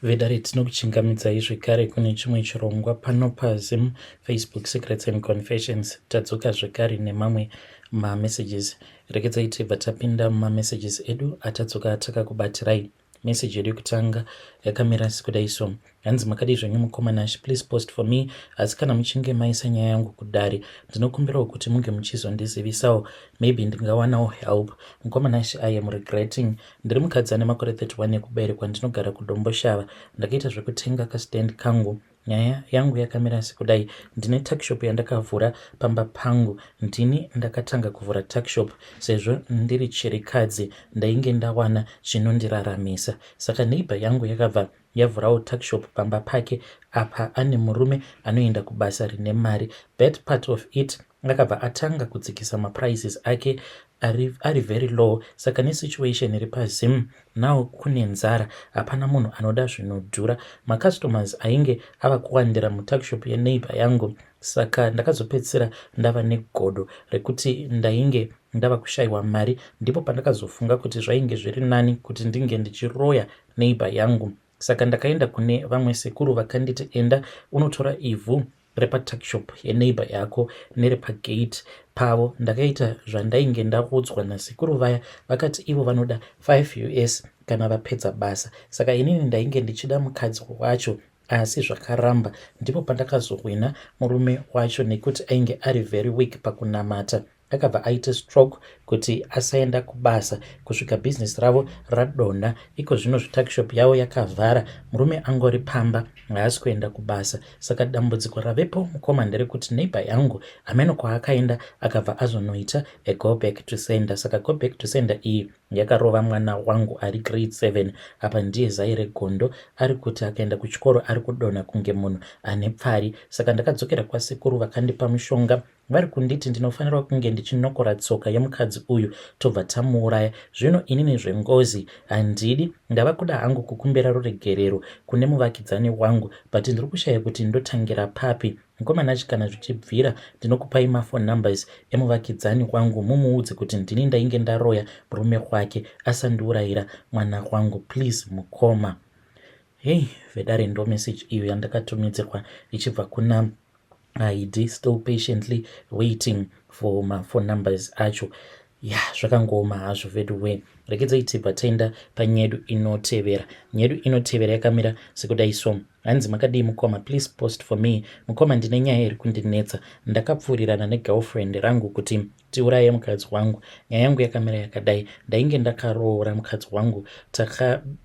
Vedare tinokuchingamidzai zvekare kune chimwe chirongwa pano paZim Facebook Secrets and Confessions. Tadzoka zvekare nemamwe mamessages. Rekedzai tibva tapinda mumamessages edu atadzoka takakubatirai. Message yedu yekutanga yakamira sekudai so: hanzi makadi zvenyu mukomanashi, please post for me. Asi kana muchinge maisa nyaya yangu kudare, ndinokumbirawo kuti munge muchizondizivisawo, maybe ndingawanawo help. Mukomanashi, I am regretting. Ndiri mukadzi ane makore 31 ekuberekwa, ndinogara kuDombo Shava. Ndakaita zvekutenga kastand kangu. Nyaya yangu yakamira sekudai: ndine tuckshop yandakavhura pamba pangu. Ndini ndakatanga kuvhura tuckshop sezvo ndiri chirikadzi ndainge ndawana chinondiraramisa. Saka neighbor yangu yakabva yavhurawo tuckshop pamba pake. Apa ane murume anoenda kubasa rine mari. Bad part of it, akabva atanga kudzikisa maprices ake ari very low. Saka nesituation iri paZim now kune nzara, hapana munhu anoda zvinodhura. Macustomers ainge ava kuwandira mutuckshop yeneighbor yangu. Saka ndakazopedzisira ndava negodo rekuti ndainge ndava kushayiwa mari. Ndipo pandakazofunga kuti zvainge zviri nani kuti ndinge ndichiroya neighbor yangu. Saka ndakaenda kune vamwe sekuru vakanditi, enda unotora ivhu repatuckshop yeneighbor yako nerepagate pavo. Ndakaita zvandainge ndaudzwa nasekuru vaya. Vakati ivo vanoda 5 US kana vapedza basa. Saka inini ndainge ndichida mukadzi wacho, asi zvakaramba. Ndipo pandakazowina murume wacho nekuti ainge ari very weak pakunamata. Akabva aita stroke kuti asaenda kubasa kusvika business ravo radonha. Iko zvino tuckshop yavo yakavhara, murume angori pamba, haasi kuenda kubasa. Saka dambudziko ravepo mukoma nderekuti neighbor yangu hameno kwaakaenda akabva azonoita a go back to sender. Saka go back to sender iyi yakarova mwana wangu ari grade 7. Apa ndiye zai regondo, ari kuti akaenda kuchikoro ari kudonha kunge munhu ane pfari. Saka ndakadzokera kwasekuru vakandipa mushonga, vari kunditi ndinofanirwa kunge ndichinokora tsoka yemukadzi uyu tobva tamuuraya. Zvino inini zvengozi handidi. Ndava kuda hangu kukumbira ruregerero kune muvakidzani wangu, but ndiri kushaya kuti ndotangira papi. Mukomanachi, kana zvichibvira ndinokupai mafone numbers emuvakidzani wangu, mumuudze kuti ndini ndainge ndaroya murume wake asandiurayira mwana wangu, please mukoma. Hey, vedare ndo message iyo yandakatumidzirwa ichibva kuna ID, still patiently waiting for my phone numbers acho. Zvakangoma hazvo veduwe. Rekedzai tibva taenda panyedu inotevera. Nyedu inotevera yakamira sekudai so: hanzi makadii mukoma, please post for me. Mukoma, ndine nyaya iri kundinetsa. Ndakapfuurirana negirlfriend rangu kuti tiuraye mukadzi wangu. Nyaya yangu yakamira yakadai: ndainge ndakaroora mukadzi wangu.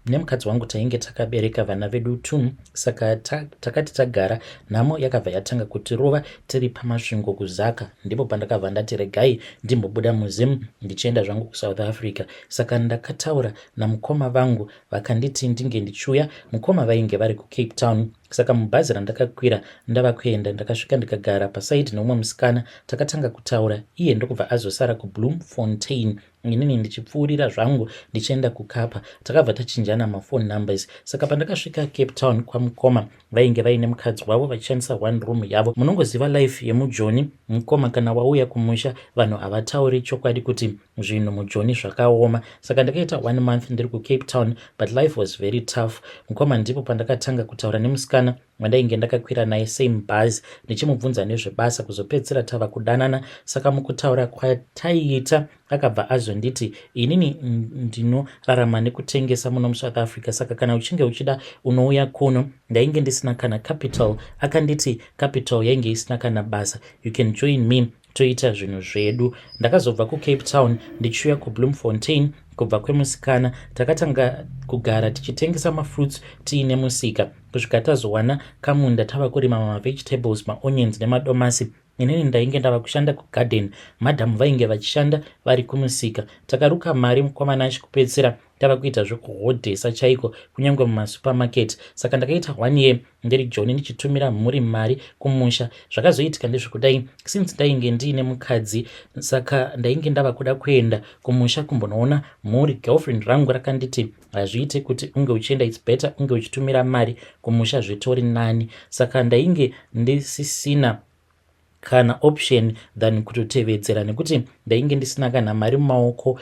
Nemukadzi wangu tainge takabereka vana vedu 2. Saka takati tagara, nhamo yakabva yatanga kutirova tiri pamasvingo kuzaka. Ndipo pandakabva ndati regai ndimbobuda muZim ndichienda zvangu kuSouth Africa. Saka ndakataura namukoma vangu, vakanditi ndinge ndichiuya. Mukoma vainge vari kuCape Town. Saka mubhazi randakakwira ndava kuenda, ndakasvika ndikagara pasaidi nomumwe musikana. Takatanga kutaura, iye ndokubva azosara kuBloemfontein, inini ndichipfuurira zvangu ndichienda kuKapa. Takabva tachinjana mafone numbers. Saka pandakasvika Cape Town kwamukoma, vainge vaine mukadzi wavo vachishandisa one room yavo. Munongoziva life yemujoni. Mukoma kana wauya kumusha, vanhu havatauri chokwadi kuti zvinhu mujoni zvakaoma. Saka ndakaita 1 month ndiri kuCape Town, but life was very tough. Mukoma ndipo pandakatanga kutaura nemusikana wandainge ndakakwira naye same bus, ndichimubvunza nezvebasa, kuzopedzisira tava kudanana. Saka mukutaura kwataiita akabva azonditi, inini ndinorarama nekutengesa muno muSouth Africa, saka kana uchinge uchida unouya kuno. Ndainge ndisina kana capital. Akanditi capital yainge isina kana basa, you can join me toita zvinhu zvedu. Ndakazobva kuCape Town ndichiuya kuBloemfontein. Kubva kwemusikana takatanga kugara tichitengesa mafruits tiine musika, kusvika tazowana kamunda tava kurima mavegetables, maonions nemadomasi. Inini ndainge ndava kushanda kugarden, madhamu vainge vachishanda vari kumusika. Takaruka mari mukomanachi, kupedzisira tava kuita zvekuhodhesa chaiko kunyange mumasupermarket. Saka ndakaita 1 year ndiri Joni ndichitumira mhuri mari kumusha. Zvakazoitika ndezvekudai, since ndainge ndiine mukadzi, saka ndainge ndava kuda kuenda kumusha kumbonoona mhuri. Girlfriend rangu rakanditi hazviite kuti unge uchienda, it's better unge uchitumira mari kumusha zvitori nani. Saka ndainge ndisisina kana option than kutotevedzera, nekuti ndainge ndisina kana mari mumaoko.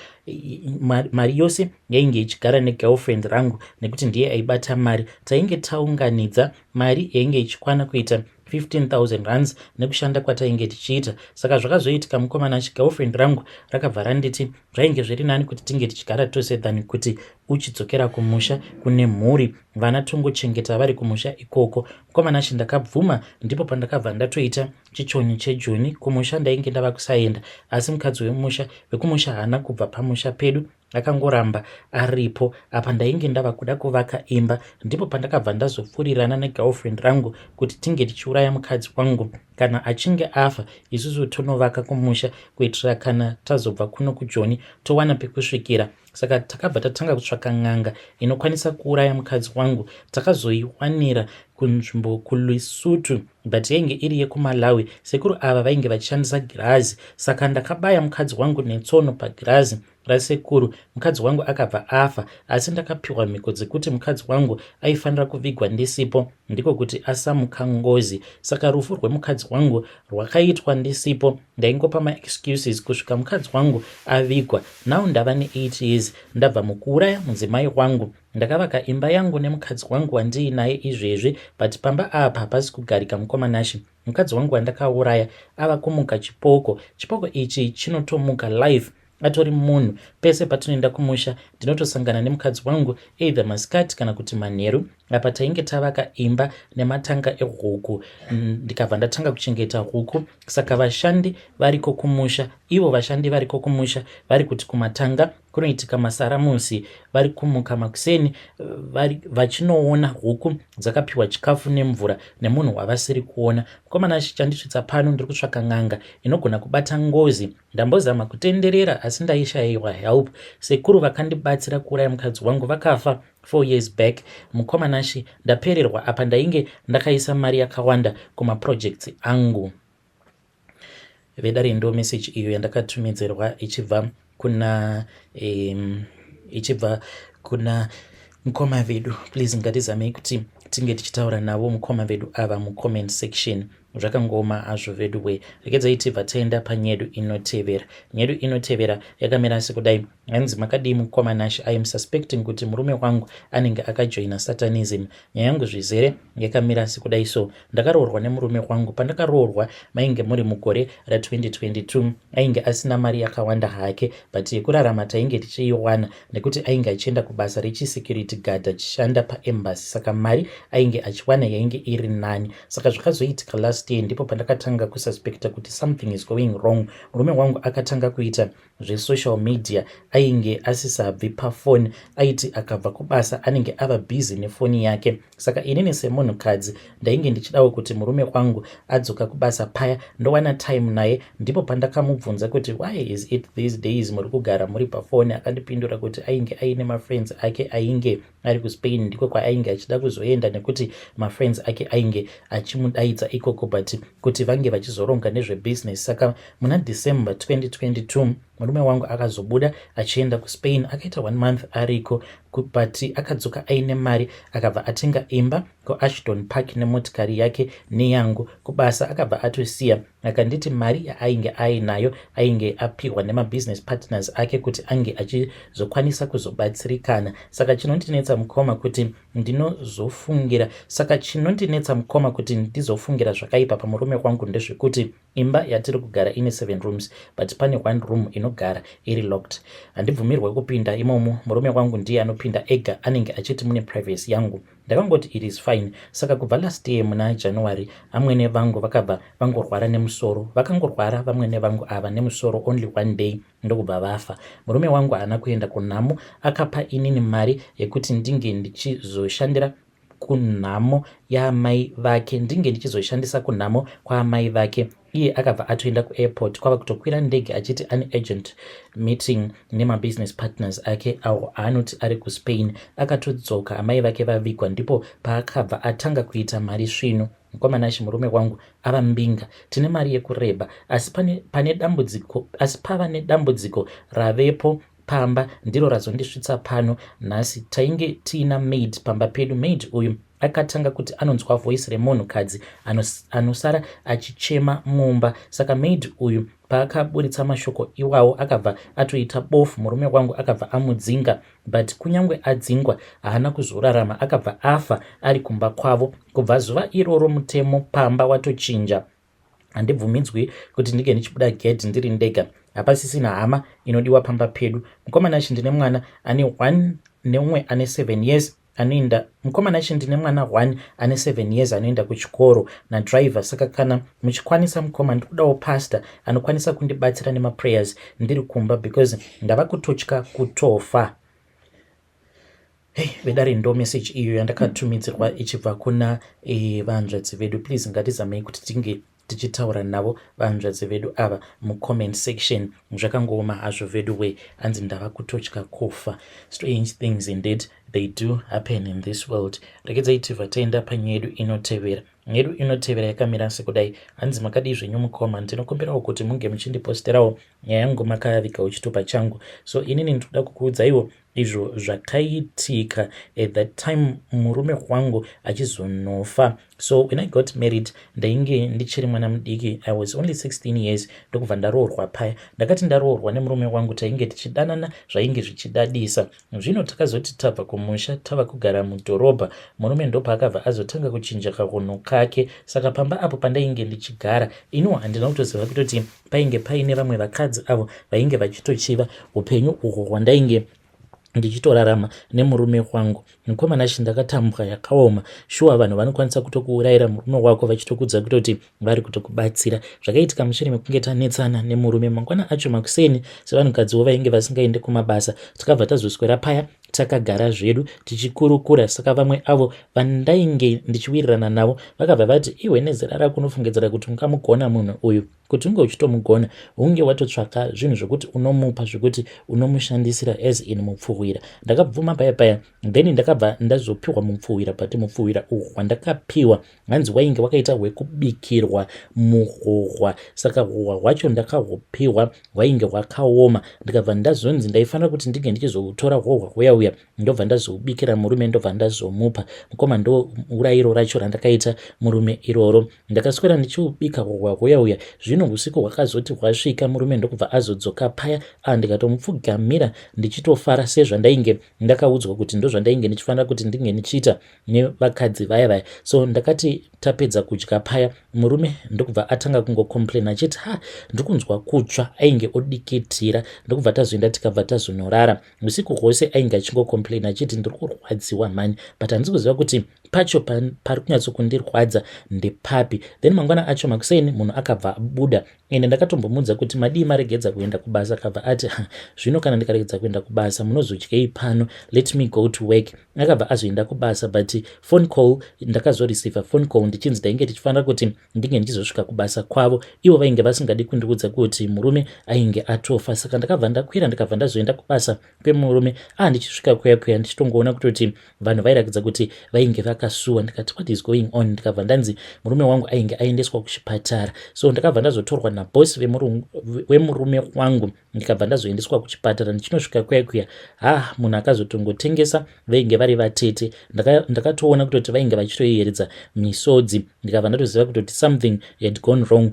Mari yose yainge ichigara negirlfriend rangu nekuti ndiye aibata mari. Tainge taunganidza mari yainge ichikwana kuita 15,000 rands nekushanda kwatainge tichiita. Saka zvakazoitika mukomana girlfriend rangu rakabva randiti zvainge zviri nani kuti tinge tichigara tose than kuti uchidzokera kumusha kune mhuri, vana tongochengeta vari kumusha ikoko. Mukomana ndakabvuma, ndipo pandakabva ndatoita chichonyi chejoni. Kumusha ndainge ndava kusaenda, asi mukadzi wekumusha haana kubva pamusha pedu, akangoramba aripo. Apa ndainge ndava kuda kuvaka imba, ndipo pandakabva ndazopfurirana negirlfriend rangu kuti tinge tichiuraya mukadzi wangu. Kana achinge afa, isusu tonovaka kumusha kuitira kana tazobva kuno kujoni towana pekusvikira. Saka takabva tatanga kutsvaka n'anga inokwanisa kuuraya mukadzi wangu. Takazoiwanira kunzvimbo kuLesotho, but yainge iri yekuMalawi. Sekuru ava vainge vachishandisa girazi, saka ndakabaya mukadzi wangu netsono pagirazi rasekuru. Mukadzi wangu akabva afa, asi ndakapiwa mhiko dzekuti mukadzi wangu aifanira kuvigwa ndisipo, ndiko kuti asamuka ngozi. Saka rufu rwemukadzi wangu rwakaitwa ndisipo. Ndaingopa maexcuses kusvika mukadzi wangu avigwa. Now ndava ne8 years ndabva mukuuraya mudzimai wangu. Ndakavaka imba yangu nemukadzi wangu wandiinaye izvezvi, but pamba apa hapasi kugarika mukomanashi. Mukadzi wangu wandakauraya ava kumuka chipoko. Chipoko ichi chinotomuka live atori munhu. Pese patinoenda kumusha ndinotosangana nemukadzi wangu either masikati kana kuti manheru. Apa tainge tavaka imba nematanga ehuku, ndikabva ndatanga kuchengeta huku. Saka vashandi variko kumusha, ivo vashandi variko kumusha vari kuti kumatanga kunoitika masaramusi, vari kumuka makuseni vachinoona huku dzakapiwa chikafu nemvura nemunhu wavasiri kuona. Mukomana chichandisvitsa pano ndiri kutsvaka n'anga inogona kubata ngozi. Ndambozama kutenderera asi ndaishayiwa help. Sekuru vakandibatsira kuuraya mukadzi wangu vakafa 4 years back. Mukomanashi ndapererwa apa ndainge ndakaisa mari yakawanda kumaprojects angu. Vedare ndo message iyo yandakatumidzerwa ichibva kuna mukoma vedu. Please ngatizamei kuti tinge tichitaura navo mukoma vedu ava mucomment section. Zvakangoma hazvo vedu we. Rekedzai tibva taenda panyedu inotevera. Nyedu inotevera yakamira sekudai. Hanzi makadii mukomanashi, I am suspecting kuti murume wangu anenge akajoina satanism. Nyaya yangu zvizere yakamira sekudai. So ndakaroorwa nemurume wangu. Pandakaroorwa mainge muri mugore ra2022. Ainge asina mari yakawanda hake, but yekurarama tainge tichiiwana nekuti ainge achienda kubasa security guard achishanda paembassy. Saka mari ainge achiwana yainge iri nani. Saka zvakazoitika last year ndipo pandakatanga kususpecta kuti something is going wrong. Murume wangu akatanga kuita zvesocial media, ainge asisabvi pafoni, aiti akabva kubasa anenge ava busy nefoni yake. Saka inini semunhukadzi ndainge ndichidawo kuti murume wangu adzoka kubasa paya ndowana time naye. Ndipo pandakamubvunza kuti why is it these days muri kugara muri pafoni? Akandipindura kuti ainge aine mafriends ake ainge ari kuSpain, ndiko kwaainge achida kuzoenda nekuti mafriends ake ainge achimudaidza ikoko, but kuti vange vachizoronga nezvebusiness. Saka muna December 2022 murume wangu akazobuda achienda kuSpain, akaita 1 month ariko, but akadzoka aine mari akabva atenga imba kuAshton Park nemotikari yake neyangu. Kubasa akabva atosiya, akanditi mari yaainge ainayo ainge apiwa nemabusiness partners ake kuti ange achizokwanisa kuzobatsirikana. Saka chinondinetsa mukoma kuti ndizofungira zvakaipa pamurume wangu ndezvekuti imba yatiri kugara ine 7 rooms, but pane 1 room inogara iri locked. Handibvumirwe kupinda imomo. Murume wangu ndiye anopinda ega, anenge achiti mune privacy yangu. Ndakangoti it is fine. Saka kubva last year muna January amwene vangu vakabva vangorwara nemusoro. Vakangorwara vamwene vangu ava nemusoro only 1 day ndokubva vafa. Murume wangu haana kuenda kunhamo, akapa inini mari yekuti ndinge ndichizoshandira kunhamo yaamai vake, ndinge ndichizoshandisa kunhamo kwaamai vake. Iye akabva atoenda kuairport, kwava kutokwira ndege achiti ane urgent meeting nemabusiness partners ake awo aanoti ari kuSpain. Akatodzoka amai vake vavigwa, ndipo paakabva atanga kuita mari svino. Mukomanashi murume wangu ava mbinga, tine mari yekureba, asi pava nedambudziko ravepo pamba ndiro razondisvitsa pano nhasi. Tainge tiina maid pamba pedu. Maid uyu akatanga kuti anonzwa voice remunhukadzi anosara achichema mumba. Saka maid uyu paakaburitsa mashoko iwawo akabva atoita bofu. Murume wangu akabva amudzinga, but kunyange adzingwa haana kuzorarama, akabva afa ari kumba kwavo. Kubva zuva iroro mutemo pamba watochinja. Handibvumidzwi kuti ndinge ndichibuda gate ndiri ndega, hapasisina hama inodiwa pamba pedu. Mukomana achi ndine mwana ane 1 neumwe ane 7 years anoenda. Mukomana achi ndine mwana 1 ane 7 years anoenda kuchikoro nadriver. Saka kana muchikwanisa mukoma, ndikudawo pastor anokwanisa kundibatsira nemaprayers ndiri kumba, because ndava kutotya kutofa. Hey, vedare ndo message iyo yandakatumidzirwa ichibva kuna vanzvadzi vedu. Please ngatizamei kuti tinge tichitaura navo vanzvadzi vedu ava mucomment section. Zvakangooma hazvo vedu we, hanzi ndava kutotya kufa. Strange things indeed they do happen in this world. Rekedzai tibva taenda panyaya yedu inotevera. Yedu inotevera yakamira sekudai. Hanzi makadii zvenyu mukoma, ndinokumbirawo kuti munge muchindiposterawo nyaya yangu makavikawo chitupa changu. So inini ndinoda kukuudzaiwo izvo zvakaitika at that time murume wangu achizonofa. So when I got married, ndainge ndichiri mwana mudiki. I was only 16 years ndokubva ndaroorwa paya. Ndakati ndaroorwa nemurume wangu tainge tichidanana zvainge zvichidadisa. Zvino takazoti tabva kumusha tava kugara mudhorobha. Murume ndopaakabva azotanga kuchinja kahono kake. Saka pamba apo pandainge ndichigara, iniwo handina kutoziva kutoti painge paine vamwe vakadzi avo vainge vachitochiva upenyu uhwo hwandainge ndichitorarama nemurume wangu. Mukomana achi ndakatambwa yakaoma. Shuwa vanhu vanokwanisa kutokuurayira murume wako vachitokudza kutoti vari kutokubatsira. Zvakaitika mushure mekunge tanetsana nemurume. Mangwana acho makuseni sevanhukadziwo vainge vasingaende kumabasa, takabva tazoswera paya takagara zvedu tichikurukura. Saka vamwe avo vandainge ndichiwirirana navo vakabva vati, iwe nezera rako unofungidzira kuti ungamugona munhu uyu, kuti unge uchitomugona unge watotsvaka zvinhu zvokuti unomupa, zvokuti unomushandisira as in mupfuwira. Ndakabvuma paya paya, then ndakabva ndazopiwa mupfuwira. But mupfuwira uhwu hwandakapiwa hanzi wainge wakaita hwekubikirwa muhohwa. Saka hwahwa hwacho ndakahupiwa hwainge hwakaoma. Ndikabva ndazonzi ndaifanira kuti ndinge ndichizohutora hwohwa huya ndobva ndazohubikira murume, ndobva ndazomupa. Mukoma ndo urayiro racho randakaita murume iroro. Ndakaswera ndichihubika hwohwa huya. Zvino usiku hwakazoti hwasvika, murume ndokubva azodzoka paya. Ndikatomupfugamira ndichitofara sezvandainge ndakaudzwa kuti ndo zvandainge ndichifanira kuti ndinge ndichiita nevakadzi vaya. So ndakati tapedza kudya paya, murume ndokubva atanga kungokomplaina achiti ndikunzwa kutsva. Ainge odikitira. Ndokubva tazoenda tikabva tazonorara. Usiku hwose ainge achingokomplaina achiti ndiri kurwadziwa mani, but handisi kuziva kuti pacho pari kunyatsokundirwadza ndepapi. Then mangwana acho makuseni munhu akabva abuda, ende ndakatombomudza kuti madii maregedza kuenda kubasa. Akabva ati zvino kana ndikaregedza kuenda kubasa munozodyei pano, let me go to work. Akabva azoenda kubasa, but phone call ndakazoreceiva phone call ndichinzi ndainge ndichifanira kuti ndinge ndichizosvika kubasa kwavo. Ivo vainge vasingadi kundiudza kuti murume ainge atofa. Saka ndakabva ndakwira ndikabva ndazoenda kubasa kwemurume. Ndichisvika kuya ndichitongoona kutoti vanhu vairakidza kuti vainge vakasuwa. Ndikati what is going on? Ndikabva ndanzi murume wangu ainge aendeswa kuchipatara. So ndakabva ndazotorwa nabosi wemurume wangu ndikabva ndazoendeswa kuchipatara. Ndichinosvika kuya munhu akazotongotengesa vainge vari vatete. Ndakatoona kutoti vainge vachitoyeredza misodzi. Ndikabva ndatoziva kutoti something had gone wrong.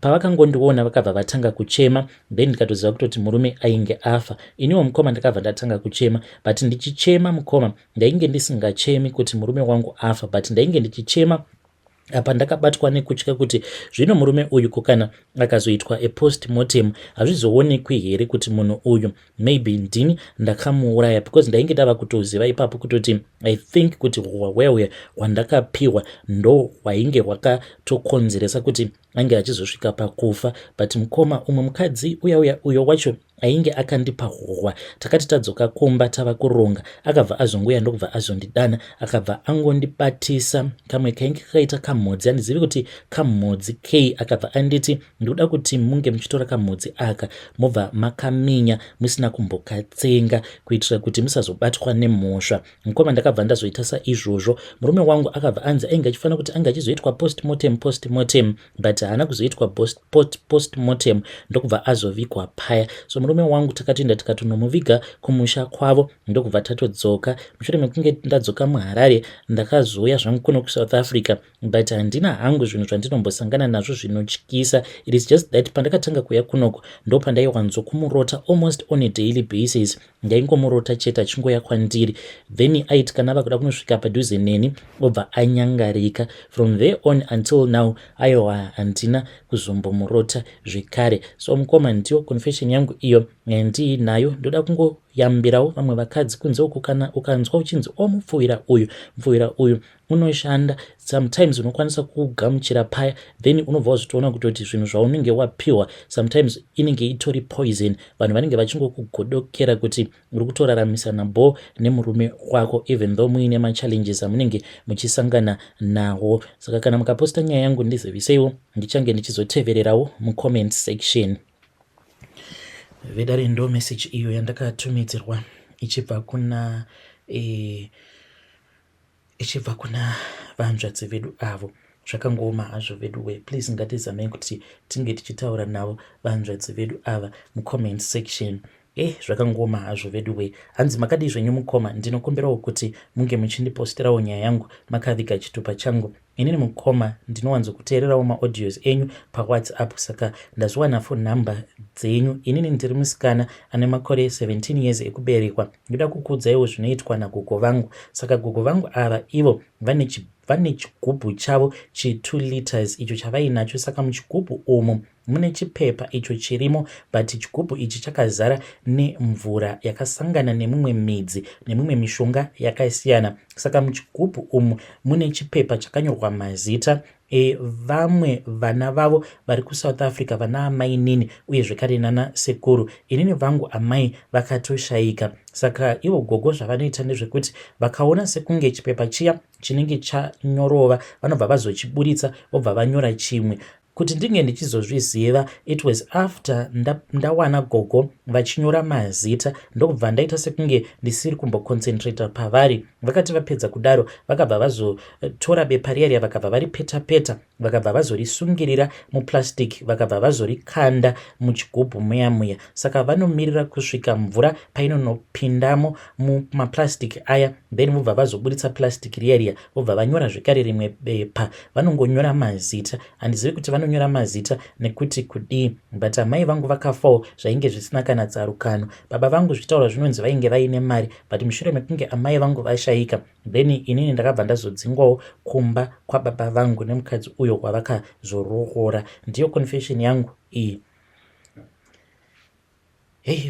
Pavakangondiona vakabva vatanga kuchema, then ndikatoziva kutoti murume ainge afa. Iniwo mukoma ndakabva ndatanga kuchema, but ndichichema mukoma ndainge ndisingachemi kuti murume wangu afa, but ndainge ndichichema apa ndakabatwa nekutya kuti zvino murume uyu kukana akazoitwa postmortem hazvizoonekwi here kuti munhu uyu maybe ndini ndakamuuraya, because ndainge ndava kutoziva ipapo kutoti I think kuti hwahwa hwandakapiwa ndo hwainge hwakatokonzeresa kuti ange achizosvika pakufa. But mukoma umwe mukadzi uyo wacho ainge akandipa hwahwa. Takati tadzoka kumba tava kuronga, akabva azongoya ndokubva azondidana, akabva angondibatisa kamwe kainge kakaita kamhodzi. Handizivi kuti kamhodzi kei. Akabva anditi ndikuda kuti munge muchitora kamhodzi aka mobva makaminya musina kumbokatsenga kuitira kuti musazobatwa nemhosva. Mukoma ndakabva ndazoita saizvozvo. Murume wangu akabva anzi ainge achifanira kuti anga achizoitwa postmortem, but haana kuzoitwa postmortem ndokubva azovigwa paya. So murume wangu takatoenda tikatonomuviga kumusha kwavo ndokubva tatodzoka. Mushure mekunge ndadzoka muHarare ndakazouya zvangu kuno kuSouth Africa, but handina hangu zvinhu zvandinombosangana nazvo zvinotyisa. It is just that pandakatanga kuuya kunoko ndo pandaiwanzokumurota almost on a daily basis. Ndaingomurota chete achingoya kwandiri, then aiti kana ava kuda kunosvika padhuze neni obva anyangarika. From there on until now aiwa handina kuzombomurota zvekare. So mukoma, ndiyo confession yangu iyo yandiinayo. Ndoda kungoyambirawo vamwe vakadzi kunze uku, kana ukanzwa uchinzi mupfuwira uyu unoshanda, sometimes unokwanisa kugamuchira paya, then unobva wazvitoona kutoti zvinhu zvaunenge wapiwa sometimes inenge itori poison. Vanhu vanenge vachingokugodokera kuti uri kutoraramisa nabo nemurume wako, even though muine machallenges amunenge muchisangana nawo. Saka kana mukaposta nyaya yangu ndiziviseiwo, ndichange ndichizotevererawo mucomment section. Vedare ndo message iyo yandakatumidzirwa ichibva kuna vanzvadzi vedu avo. Zvakangooma hazvo vedu we, please ngatizamei kuti tinge tichitaura navo vanzvadzi vedu ava mucomment section. Zvakangooma hazvo vedu we. Hanzi makadii zvenyu mukoma, ndinokumbirawo kuti munge muchindiposterawo nyaya yangu makaviga chitupa changu. Inini mukoma ndinowanzokuteererawo maaudios enyu paWhatsApp, saka ndazviwana phone number dzenyu. Inini ndiri musikana ane makore 17 years ekuberekwa. Ndoda kukuudzaiwo zvinoitwa nagogo vangu. Saka gogo vangu ava ivo vane chigubhu chavo che2 liters icho chavainacho. Saka muchigubhu umu mune chipepa icho chirimo, but chigubhu ichi chakazara nemvura yakasangana nemimwe midzi nemimwe mishonga yakasiyana. Saka muchigubhu umu mune chipepa chakanyorwa mazita vamwe vana vavo vari kuSouth Africa, vana amai nini uye zvekare nana sekuru. Inini vangu amai vakatoshayika, saka ivo gogo zvavanoita ndezvekuti vakaona sekunge chipepa chiya chinenge chanyorova vanobva vazochiburitsa vobva vanyora chimwe. Kuti ndinge ndichizozviziva, it was after ndawana gogo vachinyora mazita ndokubva ndaita sekunge ndisiri kumboconcentrata pavari. Vakati vapedza kudaro vakabva vazotora bepa riya vakabva varipeta-peta, vakabva vazorisungirira muplastic, vakabva vazorikanda muchigubhu muya. Saka vanomirira kusvika mvura painonopindamo mumaplastic aya, then vobva vazoburitsa plastic riya vobva vanyora zvekare rimwe bepa. Vanongonyora mazita, handizivi kuti vanonyora mazita nekuti kudii, but amai vangu vakafawo zvainge zvisina kana tsarukano. Baba vangu zvitaura zvinonzi vainge vaine mari, but mushure mekunge amai vangu vashayika, then inini ndakabva ndazodzingwawo kumba kwababa vangu nemukadzi uyo wavakazorohora. Ndiyo confession yangu iyi.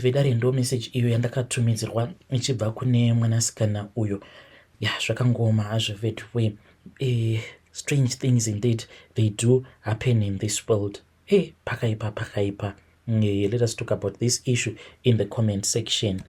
Vedare ndo message iyo yandakatumidzirwa ichibva kune mwanasikana uyo. Zvakangooma hazvo vedu we. Strange things indeed they do happen in this world. Pakaipa. Let us talk about this issue in the comment section.